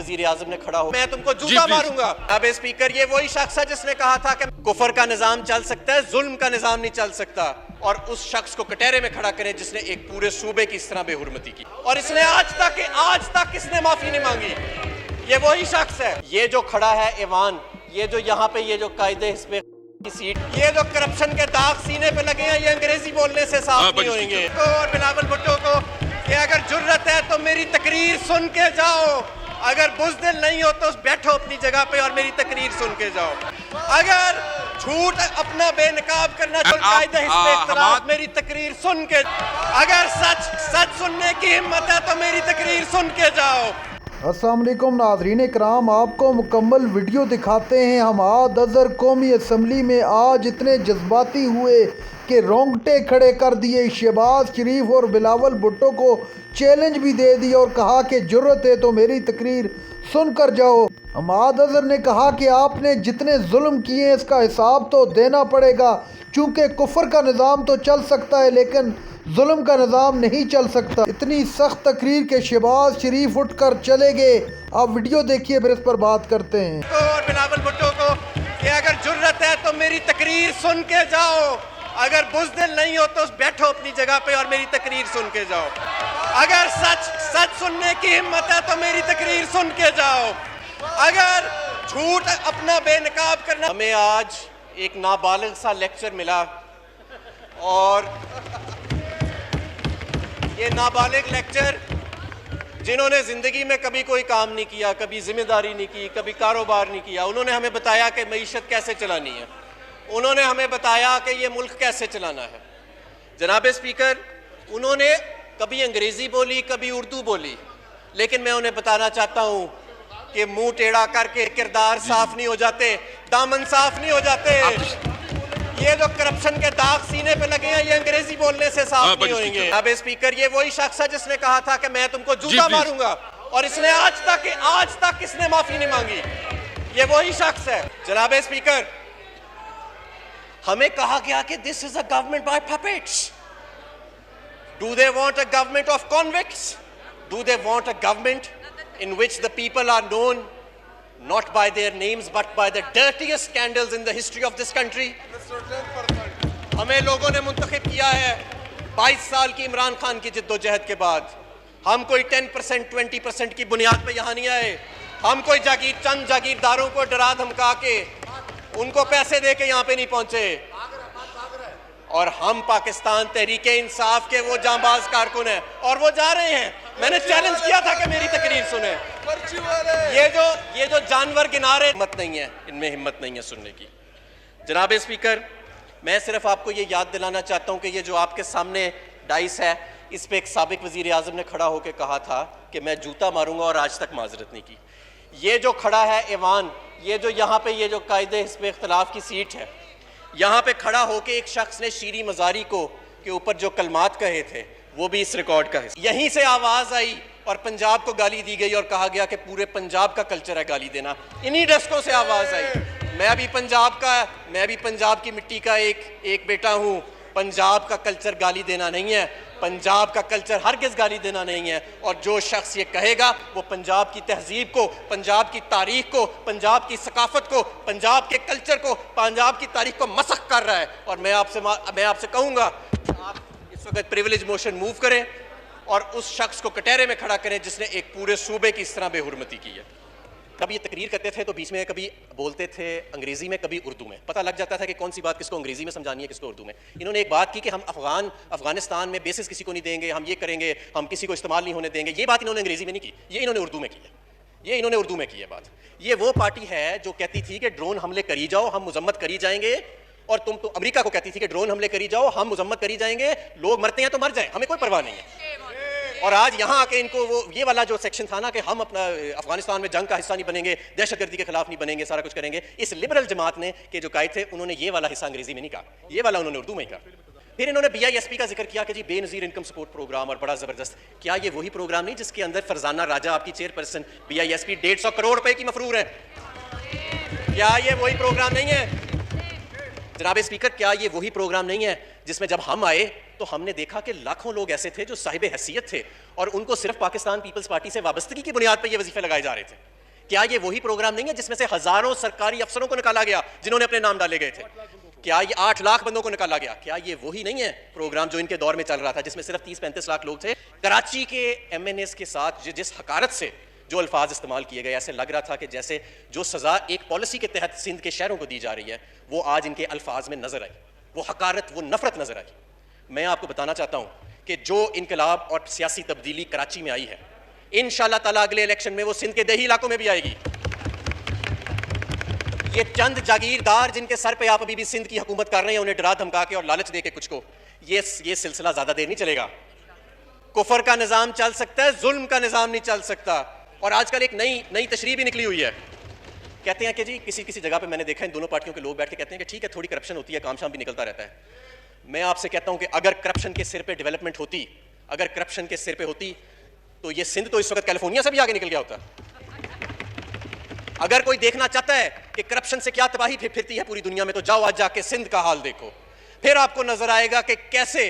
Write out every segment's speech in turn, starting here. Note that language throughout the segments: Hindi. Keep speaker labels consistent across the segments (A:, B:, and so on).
A: वजीर आजम ने खड़ा हो, मैं तुमको जूता मारूंगा। अब स्पीकर, ये वही शख्स है जिसने कहा था कि कुफर का निजाम चल सकता है, जुल्म का निजाम नहीं चल सकता, और उस शख्स को कटहरे में खड़ा करें जिसने एक पूरे सूबे की इस तरह बेहुरमती की, और इसने आज तक इसने माफी नहीं मांगी। ये वही शख्स है। ये जो खड़ा है ईवान, ये जो यहाँ पे ये जो कायदे हिस्से की सीट, ये जो करप्शन के दाग सीने पे लगे हैं, ये अंग्रेजी बोलने से साफ नहीं होंगे। तो और बिलावल भुट्टो को कि अगर जुर्रत है तो मेरी तकरीर सुन के जाओ, अगर बुज़दिल नहीं हो तो बैठो अपनी जगह पे और मेरी तकरीर सुन के जाओ। अगर झूठ अपना बेनकाब करना तो कायदे हिस्से इख्तिलाफ मेरी तकरीर सुन के, अगर सच सुनने की हिम्मत है तो मेरी तकरीर सुन के जाओ।
B: अस्सलाम वालेकुम नाज़रीन कराम, आपको मुकम्मल वीडियो दिखाते हैं। हम आज अज़हर कौमी असम्बली में आज इतने जज्बाती हुए कि रोंगटे खड़े कर दिए। शहबाज शरीफ और बिलावल भुट्टो को चैलेंज भी दे दिया और कहा कि ज़रूरत है तो मेरी तकरीर सुन कर जाओ। हमाद अज़हर ने कहा कि आपने जितने जुल्म किए हैं इसका हिसाब तो देना पड़ेगा, चूँकि कुफर का निज़ाम तो चल सकता है लेकिन जुल्म का निज़ाम नहीं चल सकता। इतनी सख्त तकरीर के शहबाज शरीफ उठ कर चले गए। आप वीडियो देखिए, फिर इस पर बात करते हैं।
A: तो और बिलावल भुट्टो को कि अगर जुर्रत है तो मेरी तकरीर सुन के जाओ, अगर बुज़दिल नहीं हो तो बैठो अपनी जगह पे और मेरी तकरीर सुन के जाओ। अगर सच सुनने की हिम्मत है तो मेरी तकरीर सुन के जाओ। अगर झूठ अपना बेनकाब करना। हमें आज एक नाबालिग सा लेक्चर मिला, और ये नाबालिग लेक्चर जिन्होंने ज़िंदगी में कभी कोई काम नहीं किया, कभी जिम्मेदारी नहीं की, कभी कारोबार नहीं किया, उन्होंने हमें बताया कि मईशत कैसे चलानी है, उन्होंने हमें बताया कि ये मुल्क कैसे चलाना है। जनाब स्पीकर, उन्होंने कभी अंग्रेज़ी बोली, कभी उर्दू बोली, लेकिन मैं उन्हें बताना चाहता हूँ कि मुंह टेढ़ा करके किरदार साफ नहीं हो जाते, दामन साफ नहीं हो जाते। ये जो करप्शन के दाग सीने पे लगे हैं, ये अंग्रेजी बोलने से साफ नहीं होंगे। अब स्पीकर, ये वही शख्स है जिसने कहा था कि मैं तुमको जूता मारूंगा, और इसने आज तक इसने माफी नहीं मांगी। ये वही शख्स है। जनाब स्पीकर, हमें कहा गया कि this is a government by puppets. Do they want a government of convicts? Do they want a government in which the people are known not by their names but by the dirtiest scandals in the history of this country? हमें लोगों ने मुंतखब किया है 22 साल की इमरान खान की जिद्दोजहद के बाद। हम कोई 10% 20% की बुनियाद पे यहाँ नहीं आए। हम कोई चंद जागीरदारों को डरा धमका के उनको पैसे दे के यहाँ पे नहीं पहुंचे, और हम पाकिस्तान तहरीके इंसाफ के वो जांबाज कारकुन हैं, और वो जा रहे हैं। मैंने चैलेंज किया था कि मेरी तकरीर सुने। ये जो जानवर गिना रहे, हिम्मत नहीं है, इनमें हिम्मत नहीं है सुनने की। जनाब स्पीकर, मैं सिर्फ आपको ये याद दिलाना चाहता हूँ कि ये जो आपके सामने डाइस है, इस पे एक साबिक वजीर आजम ने खड़ा होकर कहा था कि मैं जूता मारूंगा, और आज तक माजरत नहीं की। ये जो खड़ा है ईवान, ये जो यहाँ पे ये जो कायदे हिस्से इख्तिलाफ की सीट है, यहाँ पे खड़ा होके एक शख्स ने शीरी मजारी को के ऊपर जो कलमात कहे थे वो भी इस रिकॉर्ड का हिस्सा। यहीं से आवाज आई और पंजाब को गाली दी गई और कहा गया कि पूरे पंजाब का कल्चर है गाली देना। इन्हीं डस्कों से आवाज आई। मैं भी पंजाब की मिट्टी का एक बेटा हूँ। पंजाब का कल्चर गाली देना नहीं है, पंजाब का कल्चर हरगिज़ गाली देना नहीं है। और जो शख्स ये कहेगा वो पंजाब की तहजीब को, पंजाब की तारीख को, पंजाब की सकाफत को, पंजाब के कल्चर को, पंजाब की तारीख को मसख कर रहा है। और मैं आपसे कहूँगा, आप इस वक्त प्रिविलेज मोशन मूव करें और उस शख्स को कटहरे में खड़ा करें जिसने एक पूरे सूबे की इस तरह बेहुरमती की है। कभी ये तकरीर करते थे तो बीच में कभी बोलते थे अंग्रेजी में, कभी उर्दू में, पता लग जाता था कि कौन सी बात किसको अंग्रेजी में समझानी है, किसको उर्दू में। इन्होंने एक बात की कि हम अफगानिस्तान में बेसिस किसी को नहीं देंगे, हम ये करेंगे, हम किसी को इस्तेमाल नहीं होने देंगे। ये बात इन्होंने अंग्रेजी में नहीं की, ये इन्होंने उर्दू में की है। ये इन्होंने उर्दू में की है बात। ये वो पार्टी है जो कहती थी कि ड्रोन हमले करी जाओ, हम मुजम्मत करी जाएंगे, और तुम तो अमेरिका को कहती थी कि ड्रोन हमले करी जाओ, हम मुजम्मत करी जाएंगे, लोग मरते हैं तो मर जाए, हमें कोई परवाह नहीं है। और आज यहाँ आके इनको वो ये वाला जो सेक्शन था ना कि हम अपना अफगानिस्तान में जंग का हिस्सा नहीं बनेंगे, दहशतगर्दी के खिलाफ नहीं बनेंगे, सारा कुछ करेंगे। इस लिबरल जमात ने के जो कायद थे उन्होंने ये वाला हिस्सा अंग्रेजी में नहीं कहा, ये वाला उन्होंने उर्दू में ही कहा। फिर इन्होंने BISP का जिक्र किया कि जी बेनज़ीर इनकम सपोर्ट प्रोग्राम, और बड़ा ज़बरदस्त। क्या ये वही प्रोग्राम नहीं जिसके अंदर फरजाना राजा आपकी चेयरपर्सन BISP 150 करोड़ रुपए की मफरूर है? क्या ये वही प्रोग्राम नहीं है? जनाब स्पीकर, क्या ये वही प्रोग्राम नहीं है जिसमें जब हम आए तो हमने देखा कि लाखों लोग ऐसे थे जो साहिब हैसियत थे और उनको सिर्फ पाकिस्तान पीपल्स पार्टी से वाबस्तगी की बुनियाद पर ये वजीफे लगाए जा रहे थे? क्या ये वही प्रोग्राम नहीं है जिसमें से हजारों सरकारी अफसरों को निकाला गया जिन्होंने अपने नाम डाले गए थे? क्या ये 8 लाख बंदों को निकाला गया? क्या ये वही नहीं है प्रोग्राम जो इनके दौर में चल रहा था, जिसमें सिर्फ 30-35 लाख लोग थे? कराची के MNAs के साथ जिस हकारत से जो अल्फाज इस्तेमाल किए गए, ऐसे लग रहा था कि जैसे जो सजा एक पॉलिसी के तहत सिंध के शहरों को दी जा रही है वो आज इनके अल्फाज में नजर आई, वो हकारत, वो नफरत नजर आई। मैं आपको बताना चाहता हूं कि जो इनकलाब और सियासी तब्दीली कराची में आई है, इंशाअल्लाह ताला अगले इलेक्शन में वो सिंध के दही इलाकों में भी आएगी। ये चंद जागीरदार जिनके सर पे आप अभी भी सिंध की हुकूमत कर रहे हैं, उन्हें डरा धमका के और लालच दे के कुछ को, ये सिलसिला ज्यादा देर नहीं चलेगा। कुफर का निजाम चल सकता है, जुल्म का निजाम नहीं चल सकता। और आजकल एक नई तशरीह भी निकली हुई है। कहते हैं कि जी किसी जगह पे मैंने देखा इन दोनों पार्टियों के लोग बैठ के कहते हैं कि ठीक है थोड़ी करप्शन होती है, काम शाम भी निकलता रहता है। मैं आपसे कहता हूं कि अगर करप्शन के सिर पे डेवलपमेंट होती, अगर करप्शन के सिर पे होती तो ये सिंध तो इस वक्त कैलिफोर्निया से भी आगे निकल गया होता। अगर कोई देखना चाहता है कि करप्शन से क्या तबाही फिरती है पूरी दुनिया में, तो जाओ आज जाके सिंध का हाल देखो, फिर आपको नजर आएगा कि कैसे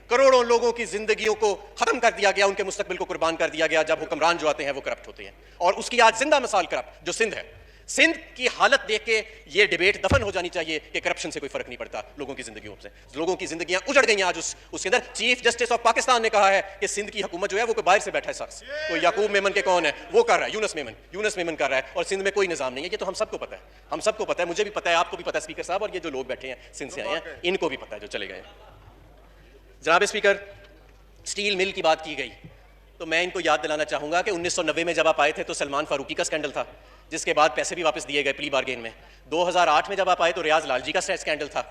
A: करोड़ों लोगों की जिंदगियों को खत्म कर दिया गया, उनके मुस्तकबिल को कुर्बान कर दिया गया जब हुक्मरान जो आते हैं वो करप्ट होते हैं। और उसकी आज जिंदा मिसाल करप्ट जो सिंध है। सिंध की हालत देख के ये डिबेट दफन हो जानी चाहिए कि करप्शन से कोई फर्क नहीं पड़ता लोगों की जिंदगियों से। लोगों की जिंदगियां उजड़ गई आज उसके अंदर। चीफ जस्टिस ऑफ पाकिस्तान ने कहा है कि सिंध की हुकूमत जो है वो कोई बाहर से बैठा है शख्स, कोई याकूब मेमन के कौन है वो कर रहा है, यूनुस मेमन कर रहा है, और सिंध में कोई निजाम नहीं है। ये तो हम सबको पता है, हम सबको पता है, मुझे भी पता है, आपको भी पता है स्पीकर साहब, और ये जो लोग बैठे हैं सिंध से आए हैं इनको भी पता है जो चले गए। जनाब स्पीकर, स्टील मिल की बात की गई तो मैं इनको याद दिलाना चाहूंगा कि 1990 में जब आप आए थे तो सलमान फारूकी का स्कैंडल था, जिसके बाद पैसे भी वापस दिए गए प्ली बार्गेन में। 2008 में जब आप आए तो रियाज लालजी का स्कैंडल था,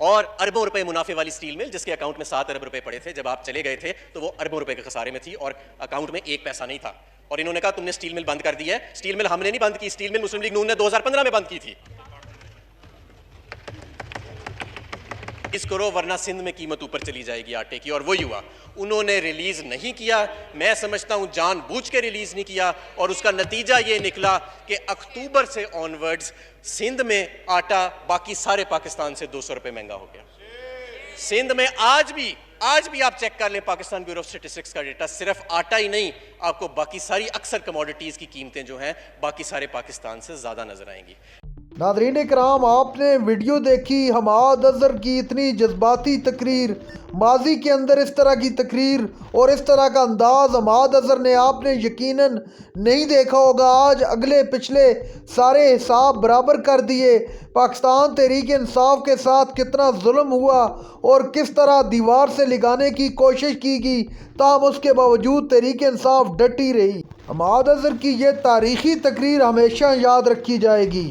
A: और अरबों रुपए मुनाफे वाली स्टील मिल जिसके अकाउंट में 7 अरब रुपए पड़े थे जब आप चले गए थे, तो वो अरबों रुपए के खसारे में थी और अकाउंट में एक पैसा नहीं था। और इन्होंने कहा तुमने स्टील मिल बंद कर दी है। स्टील मिल हमने नहीं बंद की, स्टील मिल मुस्लिम लीग नून ने 2015 में बंद की थी। इस करो वरना सिंध में कीमत ऊपर चली जाएगी आटे की, और वही हुआ। उन्होंने रिलीज नहीं किया, मैं समझता हूं जानबूझ के रिलीज नहीं किया, और उसका नतीजा ये निकला कि अक्टूबर से ऑनवर्ड्स सिंध में आटा बाकी सारे पाकिस्तान से 200 रुपए महंगा हो गया। सिंध में आज भी आप चेक कर लें पाकिस्तान ब्यूरो ऑफ स्टैटिस्टिक्स का डेटा, सिर्फ आटा ही नहीं, आपको बाकी सारी अक्सर कमोडिटीज की कीमतें जो हैं बाकी सारे पाकिस्तान से ज्यादा नजर आएंगी।
B: नाज़रीन इकराम, आपने वीडियो देखी हमाद अज़हर की इतनी जज्बाती तकरीर। माजी के अंदर इस तरह की तकरीर और इस तरह का अंदाज़ हमाद अज़हर ने आपने यकीनन नहीं देखा होगा। आज अगले पिछले सारे हिसाब बराबर कर दिए। पाकिस्तान तहरीक इंसाफ के साथ कितना जुल्म हुआ और किस तरह दीवार से लगाने की कोशिश की गई, ताहम उसके बावजूद तहरीक इंसाफ डटी रही। हमाद अज़हर की ये तारीख़ी तकरीर हमेशा याद रखी जाएगी।